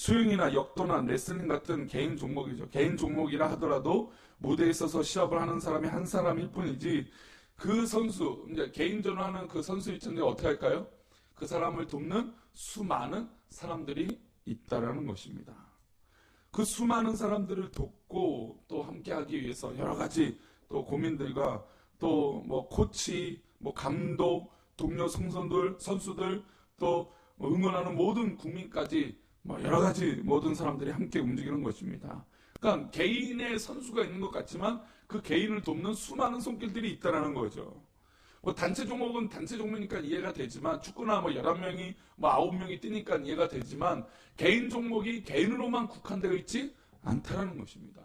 수영이나 역도나 레슬링 같은 개인 종목이죠. 개인 종목이라 하더라도 무대에 있어서 시합을 하는 사람이 한 사람일 뿐이지, 그 선수, 이제 개인전을 하는 그 선수 입장에 어떻게 할까요? 그 사람을 돕는 수많은 사람들이 있다라는 것입니다. 그 수많은 사람들을 돕고 또 함께하기 위해서 여러 가지 또 고민들과 또 뭐 코치, 뭐 감독, 동료 선수들 또 응원하는 모든 국민까지 뭐 여러 가지 모든 사람들이 함께 움직이는 것입니다. 그러니까 개인의 선수가 있는 것 같지만 그 개인을 돕는 수많은 손길들이 있다라는 거죠. 뭐 단체 종목은 단체 종목이니까 이해가 되지만, 축구나 뭐 11명이 뭐 9명이 뛰니까 이해가 되지만, 개인 종목이 개인으로만 국한되어 있지 않다라는 것입니다.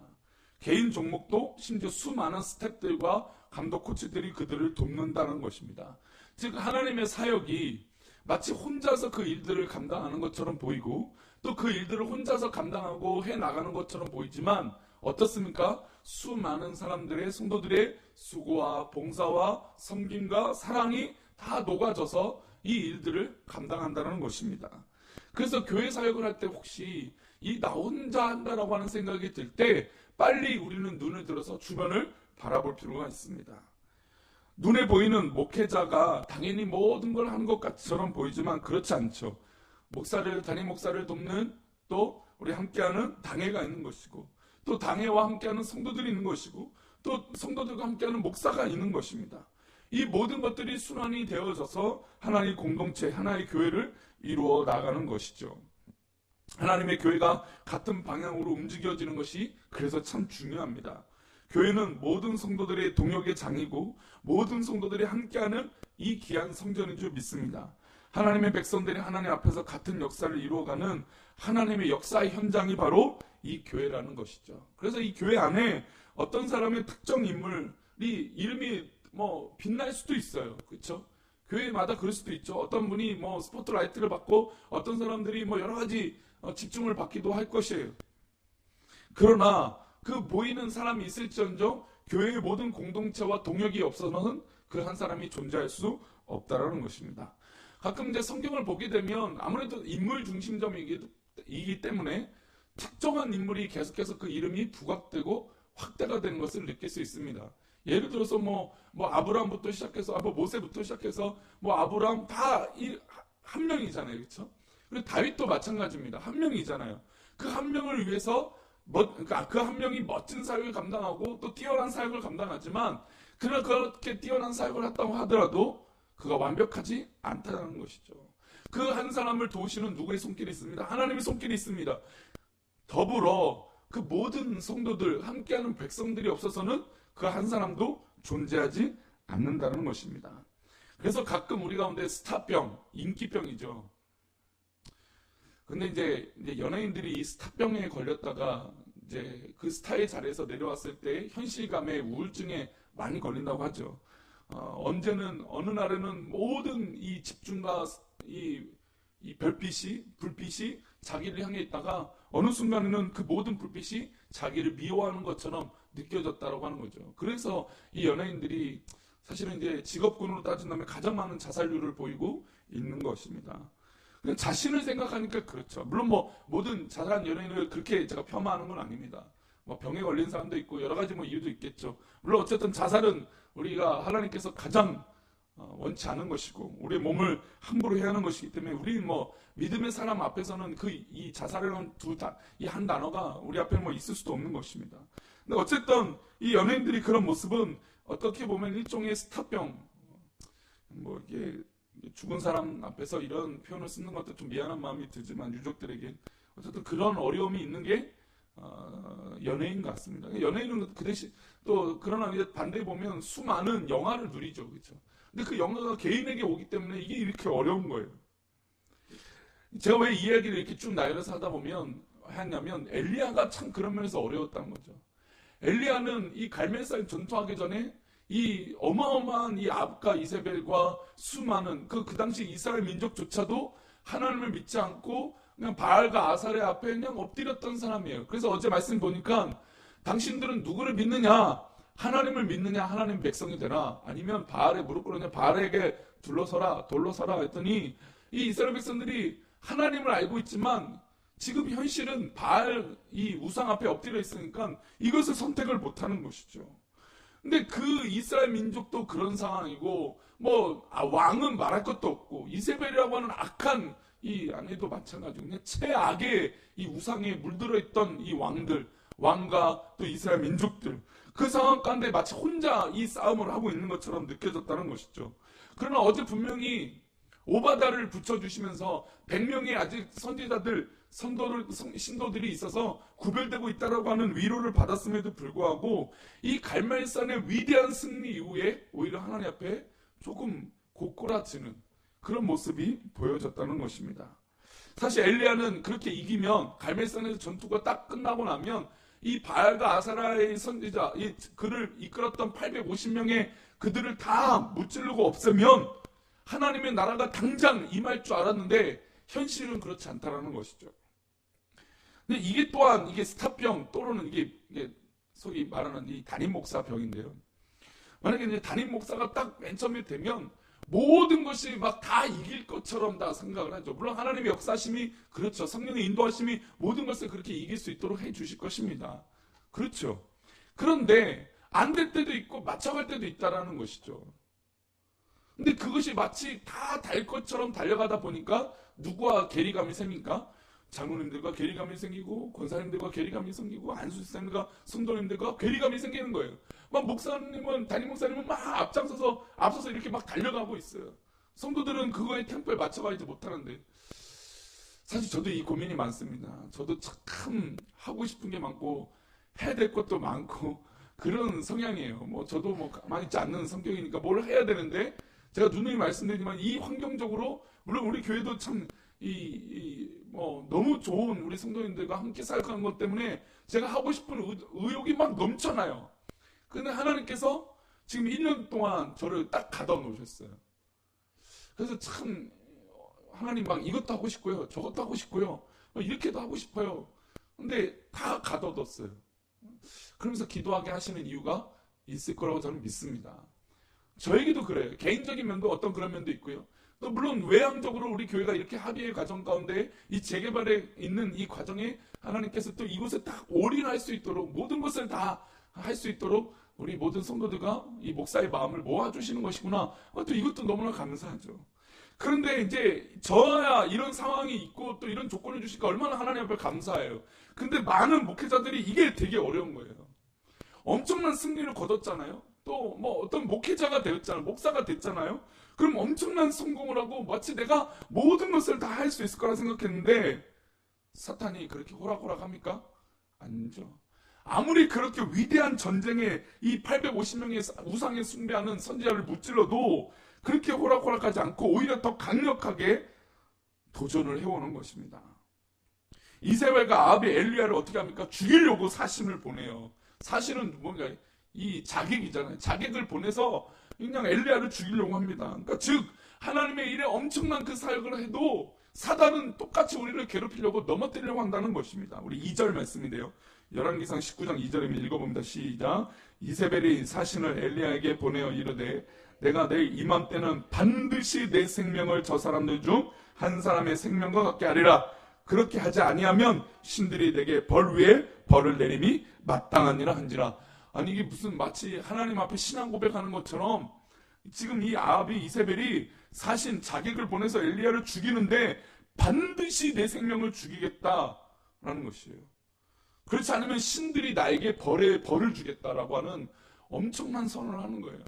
개인 종목도 심지어 수많은 스태프들과 감독 코치들이 그들을 돕는다는 것입니다. 즉 하나님의 사역이 마치 혼자서 그 일들을 감당하는 것처럼 보이고 또 그 일들을 혼자서 감당하고 해나가는 것처럼 보이지만, 어떻습니까? 수많은 사람들의, 성도들의 수고와 봉사와 섬김과 사랑이 다 녹아져서 이 일들을 감당한다는 것입니다. 그래서 교회 사역을 할 때 혹시 나 혼자 한다라고 하는 생각이 들 때 빨리 우리는 눈을 들어서 주변을 바라볼 필요가 있습니다. 눈에 보이는 목회자가 당연히 모든 걸 하는 것처럼 보이지만 그렇지 않죠. 담임 목사를 돕는 또 우리 함께하는 당회가 있는 것이고, 또 당회와 함께하는 성도들이 있는 것이고, 또 성도들과 함께하는 목사가 있는 것입니다. 이 모든 것들이 순환이 되어져서 하나의 공동체, 하나의 교회를 이루어 나가는 것이죠. 하나님의 교회가 같은 방향으로 움직여지는 것이 그래서 참 중요합니다. 교회는 모든 성도들의 동역의 장이고 모든 성도들이 함께하는 이 귀한 성전인 줄 믿습니다. 하나님의 백성들이 하나님 앞에서 같은 역사를 이루어가는 하나님의 역사의 현장이 바로 이 교회라는 것이죠. 그래서 이 교회 안에 어떤 사람의 특정 인물이 이름이 뭐 빛날 수도 있어요. 그렇죠? 교회마다 그럴 수도 있죠. 어떤 분이 뭐 스포트라이트를 받고 어떤 사람들이 뭐 여러 가지 집중을 받기도 할 것이에요. 그러나 그 보이는 사람이 있을지언정 교회의 모든 공동체와 동역이 없어서는 그 한 사람이 존재할 수 없다라는 것입니다. 가끔 이제 성경을 보게 되면 아무래도 인물 중심적이기 때문에 특정한 인물이 계속해서 그 이름이 부각되고 확대가 되는 것을 느낄 수 있습니다. 예를 들어서 뭐 아브라함부터 시작해서 모세부터 시작해서 뭐 아브라함 다 한 명이잖아요, 그렇죠? 그리고 다윗도 마찬가지입니다. 한 명이잖아요. 그 한 명을 위해서 그 한 명이 멋진 사역을 감당하고 또 뛰어난 사역을 감당하지만, 그러나 그렇게 뛰어난 사역을 했다고 하더라도 그가 완벽하지 않다는 것이죠. 그 한 사람을 도우시는 누구의 손길이 있습니다. 하나님의 손길이 있습니다. 더불어 그 모든 성도들, 함께하는 백성들이 없어서는 그 한 사람도 존재하지 않는다는 것입니다. 그래서 가끔 우리 가운데 스타병, 인기병이죠. 근데 이제 연예인들이 이 스타병에 걸렸다가 이제 그 스타의 자리에서 내려왔을 때 현실감에 우울증에 많이 걸린다고 하죠. 언제는 어느 날에는 모든 이 집중과 이 불빛이 자기를 향해 있다가 어느 순간에는 그 모든 불빛이 자기를 미워하는 것처럼 느껴졌다라고 하는 거죠. 그래서 이 연예인들이 사실은 이제 직업군으로 따진다면 가장 많은 자살률을 보이고 있는 것입니다. 자신을 생각하니까 그렇죠. 물론 뭐 모든 자살한 연예인을 그렇게 제가 폄하하는 건 아닙니다. 뭐 병에 걸린 사람도 있고 여러 가지 뭐 이유도 있겠죠. 물론 어쨌든 자살은 우리가 하나님께서 가장 원치 않은 것이고 우리의 몸을 함부로 해야 하는 것이기 때문에 우리 뭐 믿음의 사람 앞에서는 이 자살이라는 이 한 단어가 우리 앞에 뭐 있을 수도 없는 것입니다. 근데 어쨌든 이 연예인들이 그런 모습은 어떻게 보면 일종의 스타병, 뭐 이게 죽은 사람 앞에서 이런 표현을 쓰는 것도 좀 미안한 마음이 들지만 유족들에게 어쨌든 그런 어려움이 있는 게 연예인 같습니다. 연예인은 그 대신 또 그러나 반대에 보면 수많은 영화를 누리죠, 그렇죠? 근데 그 영화가 개인에게 오기 때문에 이게 이렇게 어려운 거예요. 제가 왜 이 이야기를 이렇게 쭉 나열해서 하다 보면 했냐면 엘리야가 참 그런 면에서 어려웠다는 거죠. 엘리야는 이 갈멜산 전투하기 전에 이 어마어마한 이 아합과 이세벨과 수많은 그 당시 이스라엘 민족조차도 하나님을 믿지 않고 그냥 바알과 아사레 앞에 그냥 엎드렸던 사람이에요. 그래서 어제 말씀 보니까 당신들은 누구를 믿느냐? 하나님을 믿느냐? 하나님 백성이 되나? 아니면 바알에 무릎 꿇느냐? 바알에게 돌로 서라 했더니 이 이스라엘 백성들이 하나님을 알고 있지만 지금 현실은 바알 이 우상 앞에 엎드려 있으니까 이것을 선택을 못하는 것이죠. 근데 그 이스라엘 민족도 그런 상황이고 왕은 말할 것도 없고 이세벨이라고 하는 악한 이 아내도 마찬가지고 그냥 최악의 이 우상에 물들어 있던 이 왕과 또 이스라엘 민족들 그 상황 가운데 마치 혼자 이 싸움을 하고 있는 것처럼 느껴졌다는 것이죠. 그러나 어제 분명히 오바다를 붙여주시면서 100명의 아직 선지자들 신도들이 있어서 구별되고 있다라고 하는 위로를 받았음에도 불구하고 이 갈멜산의 위대한 승리 이후에 오히려 하나님 앞에 조금 고꾸라지는 그런 모습이 보여졌다는 것입니다. 사실 엘리야는 그렇게 이기면 갈멜산에서 전투가 딱 끝나고 나면 이 바알과 아사라의 선지자 그를 이끌었던 850명의 그들을 다 무찌르고 없애면 하나님의 나라가 당장 임할 줄 알았는데 현실은 그렇지 않다라는 것이죠. 근데 이게 또한 이게 스타병 또는 이게 소위 말하는 이 담임 목사 병인데요. 만약에 이제 담임 목사가 딱 맨 처음에 되면 모든 것이 막 다 이길 것처럼 다 생각을 하죠. 물론 하나님의 역사심이 그렇죠. 성령의 인도하심이 모든 것을 그렇게 이길 수 있도록 해 주실 것입니다. 그렇죠. 그런데 안 될 때도 있고 맞춰갈 때도 있다라는 것이죠. 근데 그것이 마치 다 달 것처럼 달려가다 보니까 누구와 괴리감이 생깁니까? 장로님들과 괴리감이 생기고 권사님들과 괴리감이 생기고 안수사님들과 성도님들과 괴리감이 생기는 거예요. 막 담임 목사님은 막 앞서서 이렇게 막 달려가고 있어요. 성도들은 그거에 템포에 맞춰가지 못하는데 사실 저도 이 고민이 많습니다. 저도 참 하고 싶은 게 많고 해야 될 것도 많고 그런 성향이에요. 저도 가만히 있지 않는 성격이니까 뭘 해야 되는데 제가 누누이 말씀드리지만 이 환경적으로 물론 우리 교회도 참 너무 좋은 우리 성도님들과 함께 살아가는 것 때문에 제가 하고 싶은 의욕이 막 넘쳐나요. 근데 하나님께서 지금 1년 동안 저를 딱 가둬 놓으셨어요. 그래서 참 하나님 막 이것도 하고 싶고요, 저것도 하고 싶고요, 이렇게도 하고 싶어요. 근데 다 가둬뒀어요. 그러면서 기도하게 하시는 이유가 있을 거라고 저는 믿습니다. 저에게도 그래요. 개인적인 면도 어떤 그런 면도 있고요. 또 물론 외향적으로 우리 교회가 이렇게 합의의 과정 가운데 이 재개발에 있는 이 과정에 하나님께서 또 이곳에 딱 올인할 수 있도록 모든 것을 다 할 수 있도록 우리 모든 성도들과 이 목사의 마음을 모아주시는 것이구나. 또 이것도 너무나 감사하죠. 그런데 이제 저야 이런 상황이 있고 또 이런 조건을 주시니까 얼마나 하나님 앞에 감사해요. 근데 많은 목회자들이 이게 되게 어려운 거예요. 엄청난 승리를 거뒀잖아요. 또 어떤 목회자가 되었잖아요. 목사가 됐잖아요. 그럼 엄청난 성공을 하고 마치 내가 모든 것을 다 할 수 있을 거라 생각했는데 사탄이 그렇게 호락호락합니까? 아니죠. 아무리 그렇게 위대한 전쟁에 이 850명의 우상에 숭배하는 선지자를 무찔러도 그렇게 호락호락하지 않고 오히려 더 강력하게 도전을 해오는 것입니다. 이세벨과 아합이 엘리야를 어떻게 합니까? 죽이려고 사신을 보내요. 사신은 뭔가 이 자객이잖아요. 자객을 보내서 그냥 엘리야를 죽이려고 합니다. 그러니까 즉 하나님의 일에 엄청난 그 사역을 해도 사단은 똑같이 우리를 괴롭히려고 넘어뜨리려고 한다는 것입니다. 우리 2절 말씀인데요. 열왕기상 19장 2절이면 읽어봅니다. 시작. 이세벨이 사신을 엘리야에게 보내어 이르되 내가 내일 이맘때는 반드시 내 생명을 저 사람들 중 한 사람의 생명과 같게 하리라. 그렇게 하지 아니하면 신들이 내게 벌 위에 벌을 내림이 마땅하니라 한지라. 아니 이게 무슨 마치 하나님 앞에 신앙 고백하는 것처럼 지금 이 아합이 이세벨이 사신 자객을 보내서 엘리야를 죽이는데 반드시 내 생명을 죽이겠다라는 것이에요. 그렇지 않으면 신들이 나에게 벌을 주겠다라고 하는 엄청난 선언을 하는 거예요.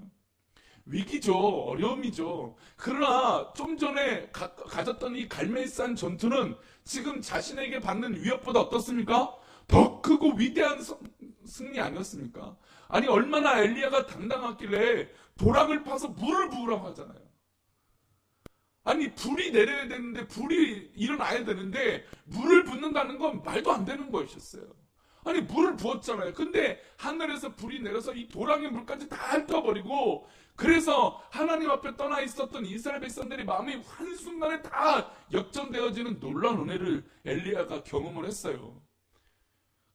위기죠. 어려움이죠. 그러나 좀 전에 가졌던 이 갈멜산 전투는 지금 자신에게 받는 위협보다 어떻습니까? 더 크고 위대한 승리 아니었습니까? 아니 얼마나 엘리야가 당당하길래 도랑을 파서 물을 부으라고 하잖아요. 아니 불이 내려야 되는데 불이 일어나야 되는데 물을 붓는다는 건 말도 안 되는 것이었어요. 아니 물을 부었잖아요. 근데 하늘에서 불이 내려서 이 도랑의 물까지 다 핥아버리고 그래서 하나님 앞에 떠나 있었던 이스라엘 백성들의 마음이 한순간에 다 역전되어지는 놀라운 은혜를 엘리야가 경험을 했어요.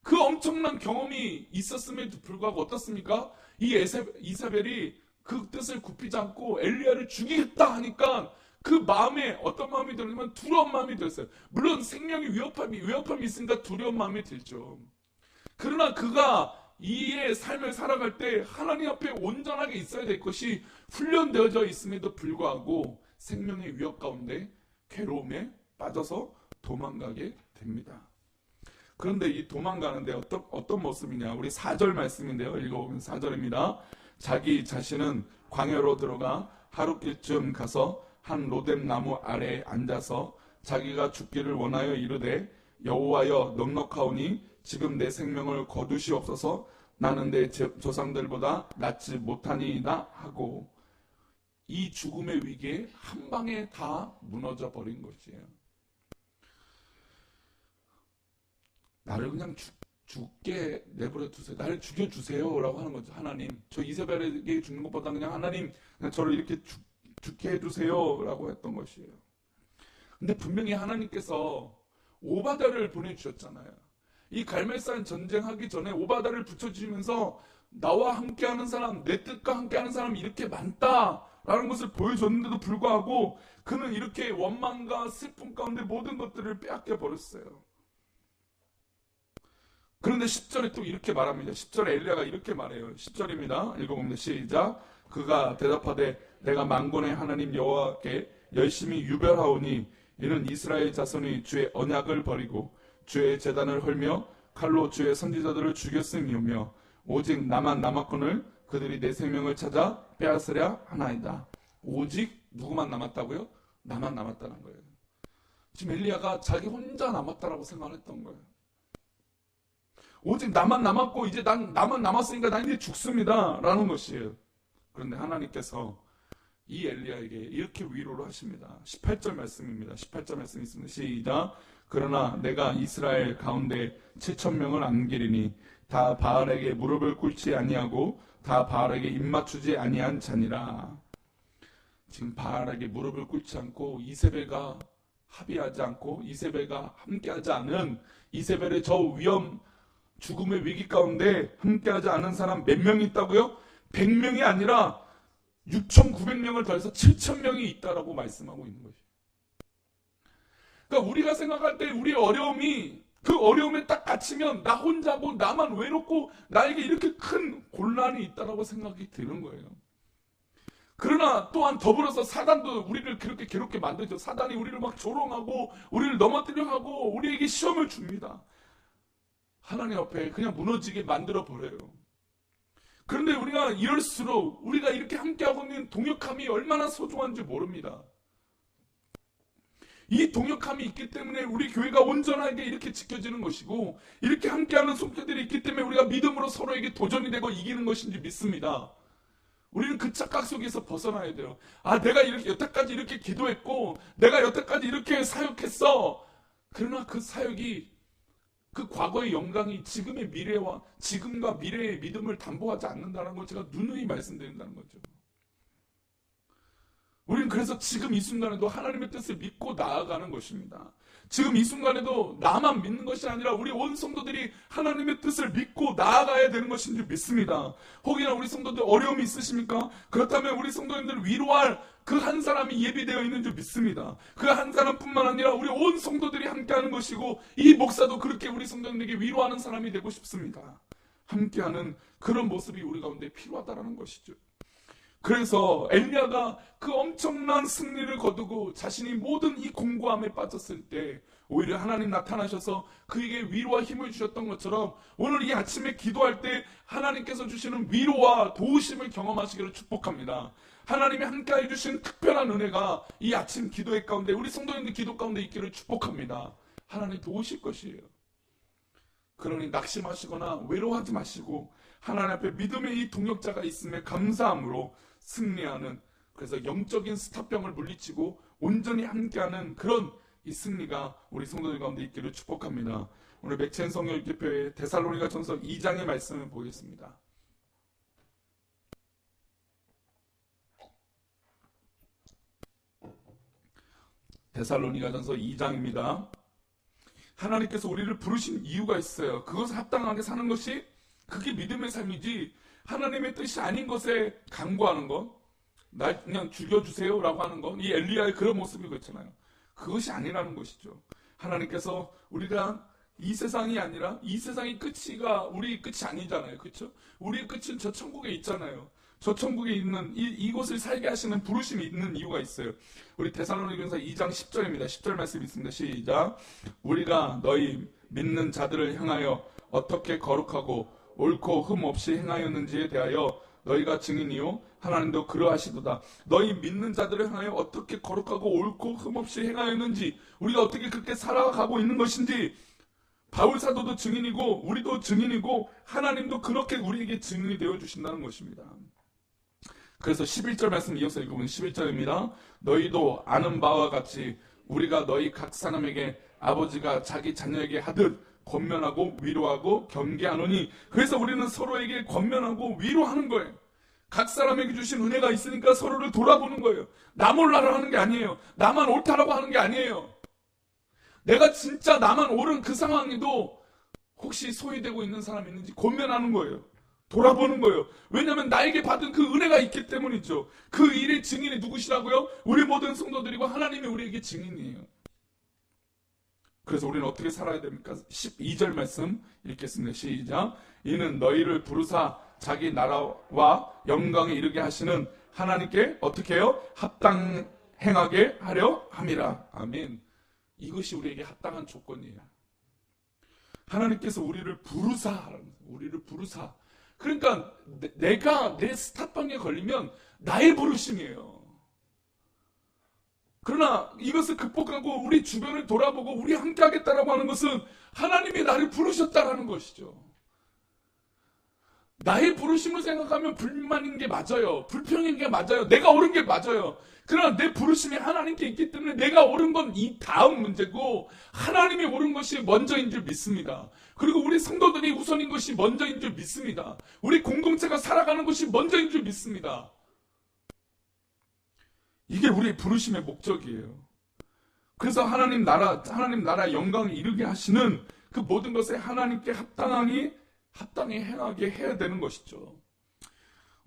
그 엄청난 경험이 있었음에도 불구하고 어떻습니까? 이 이사벨이 그 뜻을 굽히지 않고 엘리야를 죽이겠다 하니까 그 마음에 어떤 마음이 들었냐면 두려운 마음이 들었어요. 물론 생명이 위협함이 있으니까 두려운 마음이 들죠. 그러나 그가 이의 삶을 살아갈 때 하나님 앞에 온전하게 있어야 될 것이 훈련되어져 있음에도 불구하고 생명의 위협 가운데 괴로움에 빠져서 도망가게 됩니다. 그런데 이 도망가는데 어떤 모습이냐? 우리 4절 말씀인데요. 읽어보면 4절입니다. 자기 자신은 광야로 들어가 하루길쯤 가서 한 로뎀 나무 아래에 앉아서 자기가 죽기를 원하여 이르되 여호와여 넉넉하오니 지금 내 생명을 거두시옵소서. 나는 내 조상들보다 낫지 못하니이다 하고 이 죽음의 위기에 한 방에 다 무너져 버린 것이에요. 나를 그냥 죽게 내버려 두세요. 나를 죽여주세요 라고 하는 거죠. 하나님, 저 이세벨에게 죽는 것보다 그냥 하나님 그냥 저를 이렇게 죽게 해주세요 라고 했던 것이에요. 근데 분명히 하나님께서 오바다를 보내주셨잖아요. 이 갈멜산 전쟁하기 전에 오바다를 붙여주시면서 나와 함께하는 사람, 내 뜻과 함께하는 사람이 이렇게 많다라는 것을 보여줬는데도 불구하고 그는 이렇게 원망과 슬픔 가운데 모든 것들을 빼앗겨 버렸어요. 그런데 10절에 또 이렇게 말합니다. 10절에 엘리야가 이렇게 말해요. 10절입니다. 읽어봅니다. 시작. 그가 대답하되 내가 만군의 하나님 여호와께 열심히 유별하오니 이는 이스라엘 자손이 주의 언약을 버리고 주의 제단을 헐며 칼로 주의 선지자들을 죽였음이오며 오직 나만 남았거늘 그들이 내 생명을 찾아 빼앗으려 하나이다. 오직 누구만 남았다고요? 나만 남았다는 거예요. 지금 엘리야가 자기 혼자 남았다라고 생각했던 거예요. 오직 나만 남았고 이제 나만 남았으니까 난 이제 죽습니다 라는 것이에요. 그런데 하나님께서 이 엘리야에게 이렇게 위로를 하십니다. 18절 말씀입니다. 18절 말씀 있습니다. 시작. 그러나 내가 이스라엘 가운데 7,000명을 안기리니 다 바알에게 무릎을 꿇지 아니하고 다 바알에게 입맞추지 아니한 자니라. 지금 바알에게 무릎을 꿇지 않고 이세벨과 합의하지 않고 이세벨과 함께하지 않은 이세벨의 저 위험 죽음의 위기 가운데 함께하지 않은 사람 몇 명이 있다고요? 100명이 아니라 6,900명을 더해서 7,000명이 있다라고 말씀하고 있는 것이에요. 그러니까 우리가 생각할 때 우리의 어려움이 그 어려움에 딱 갇히면 나 혼자고 나만 외롭고 나에게 이렇게 큰 곤란이 있다라고 생각이 드는 거예요. 그러나 또한 더불어서 사단도 우리를 그렇게 괴롭게 만들죠. 사단이 우리를 막 조롱하고 우리를 넘어뜨려 하고 우리에게 시험을 줍니다. 하나님 앞에 그냥 무너지게 만들어 버려요. 그런데 우리가 이럴수록 우리가 이렇게 함께하고 있는 동역함이 얼마나 소중한지 모릅니다. 이 동역함이 있기 때문에 우리 교회가 온전하게 이렇게 지켜지는 것이고 이렇게 함께하는 손길들이 있기 때문에 우리가 믿음으로 서로에게 도전이 되고 이기는 것인지 믿습니다. 우리는 그 착각 속에서 벗어나야 돼요. 아, 내가 이렇게 여태까지 이렇게 기도했고 내가 여태까지 이렇게 사역했어. 그러나 그 사역이 그 과거의 영광이 지금의 미래와 지금과 미래의 믿음을 담보하지 않는다는 걸 제가 누누이 말씀드린다는 거죠. 우리는 그래서 지금 이 순간에도 하나님의 뜻을 믿고 나아가는 것입니다. 지금 이 순간에도 나만 믿는 것이 아니라 우리 온 성도들이 하나님의 뜻을 믿고 나아가야 되는 것인 줄 믿습니다. 혹이나 우리 성도들 어려움이 있으십니까? 그렇다면 우리 성도님들을 위로할 그 한 사람이 예비되어 있는 줄 믿습니다. 그 한 사람뿐만 아니라 우리 온 성도들이 함께하는 것이고 이 목사도 그렇게 우리 성도님들에게 위로하는 사람이 되고 싶습니다. 함께하는 그런 모습이 우리 가운데 필요하다는 것이죠. 그래서 엘리야가 그 엄청난 승리를 거두고 자신이 모든 이 공고함에 빠졌을 때 오히려 하나님 나타나셔서 그에게 위로와 힘을 주셨던 것처럼 오늘 이 아침에 기도할 때 하나님께서 주시는 위로와 도우심을 경험하시기를 축복합니다. 하나님이 함께해 주신 특별한 은혜가 이 아침 기도의 가운데 우리 성도님들 기도 가운데 있기를 축복합니다. 하나님 도우실 것이에요. 그러니 낙심하시거나 외로워하지 마시고 하나님 앞에 믿음의 이 동역자가 있음에 감사함으로 승리하는, 그래서 영적인 스타병을 물리치고 온전히 함께하는 그런 이 승리가 우리 성도들 가운데 있기를 축복합니다. 오늘 맥첸 성결교회의 데살로니가 전서 2장의 말씀을 보겠습니다. 데살로니가 전서 2장입니다. 하나님께서 우리를 부르신 이유가 있어요. 그것을 합당하게 사는 것이 그게 믿음의 삶이지 하나님의 뜻이 아닌 것에 간구하는 것, 날 그냥 죽여주세요라고 하는 건 이 엘리야의 그런 모습이 그렇잖아요. 그것이 아니라는 것이죠. 하나님께서 우리가 이 세상이 아니라 이 세상의 끝이가 우리 끝이 아니잖아요. 그렇죠? 우리의 끝은 저 천국에 있잖아요. 저 천국에 있는 이곳을 살게 하시는 부르심이 있는 이유가 있어요. 우리 데살로니가서 2장 10절입니다. 10절 말씀 있습니다. 시작. 우리가 너희 믿는 자들을 향하여 어떻게 거룩하고 옳고 흠 없이 행하였는지에 대하여 너희가 증인이요 하나님도 그러하시도다. 너희 믿는 자들을 향하여 어떻게 거룩하고 옳고 흠 없이 행하였는지, 우리가 어떻게 그렇게 살아가고 있는 것인지 바울 사도도 증인이고 우리도 증인이고 하나님도 그렇게 우리에게 증인이 되어 주신다는 것입니다. 그래서 11절 말씀 이어서 읽어보면 11절입니다. 너희도 아는 바와 같이 우리가 너희 각 사람에게 아버지가 자기 자녀에게 하듯 권면하고 위로하고 경계하노니, 그래서 우리는 서로에게 권면하고 위로하는 거예요. 각 사람에게 주신 은혜가 있으니까 서로를 돌아보는 거예요. 나 몰라라 하는 게 아니에요. 나만 옳다라고 하는 게 아니에요. 내가 진짜 나만 옳은 그 상황에도 혹시 소외되고 있는 사람이 있는지 권면하는 거예요. 돌아보는 거예요. 왜냐하면 나에게 받은 그 은혜가 있기 때문이죠. 그 일의 증인이 누구시라고요? 우리 모든 성도들이고 하나님이 우리에게 증인이에요. 그래서 우리는 어떻게 살아야 됩니까? 12절 말씀 읽겠습니다. 시작. 이는 너희를 부르사 자기 나라와 영광에 이르게 하시는 하나님께 어떻게 해요? 합당행하게 하려 함이라. 아멘. 이것이 우리에게 합당한 조건이에요. 하나님께서 우리를 부르사. 그러니까 내가 내 스탑방에 걸리면 나의 부르심이에요. 그러나 이것을 극복하고 우리 주변을 돌아보고 우리 함께 하겠다라고 하는 것은 하나님이 나를 부르셨다라는 것이죠. 나의 부르심을 생각하면 불만인 게 맞아요. 불평인 게 맞아요. 내가 옳은 게 맞아요. 그러나 내 부르심이 하나님께 있기 때문에 내가 옳은 건 이 다음 문제고 하나님이 옳은 것이 먼저인 줄 믿습니다. 그리고 우리 성도들이 우선인 것이 먼저인 줄 믿습니다. 우리 공동체가 살아가는 것이 먼저인 줄 믿습니다. 이게 우리의 부르심의 목적이에요. 그래서 하나님 나라 영광을 이루게 하시는 그 모든 것에 하나님께 합당히 행하게 해야 되는 것이죠.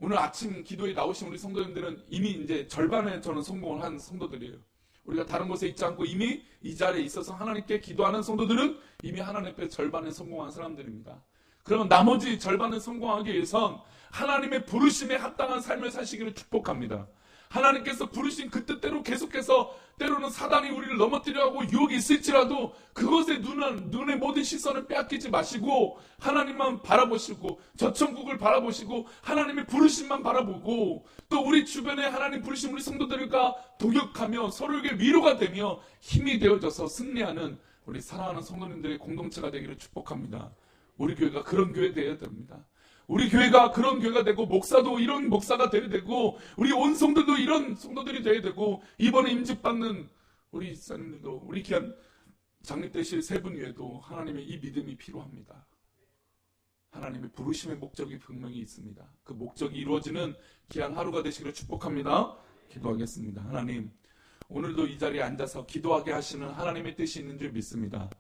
오늘 아침 기도에 나오신 우리 성도님들은 이미 이제 절반에 저는 성공을 한 성도들이에요. 우리가 다른 곳에 있지 않고 이미 이 자리에 있어서 하나님께 기도하는 성도들은 이미 하나님 앞에 절반에 성공한 사람들입니다. 그러면 나머지 절반을 성공하기 위해선 하나님의 부르심에 합당한 삶을 사시기를 축복합니다. 하나님께서 부르신 그 뜻대로 계속해서 때로는 사단이 우리를 넘어뜨려 하고 유혹이 있을지라도 그것에 눈의 모든 시선을 빼앗기지 마시고 하나님만 바라보시고 저 천국을 바라보시고 하나님의 부르심만 바라보고 또 우리 주변에 하나님 부르신 우리 성도들과 동역하며 서로에게 위로가 되며 힘이 되어져서 승리하는 우리 사랑하는 성도님들의 공동체가 되기를 축복합니다. 우리 교회가 그런 교회 되어야 됩니다. 우리 교회가 그런 교회가 되고 목사도 이런 목사가 되어야 되고 우리 온 성도들도 이런 성도들이 되어야 되고 이번에 임직받는 우리 집사님들도 우리 귀한 장립되실 세 분 외에도 하나님의 이 믿음이 필요합니다. 하나님의 부르심의 목적이 분명히 있습니다. 그 목적이 이루어지는 귀한 하루가 되시기를 축복합니다. 기도하겠습니다. 하나님, 오늘도 이 자리에 앉아서 기도하게 하시는 하나님의 뜻이 있는 줄 믿습니다.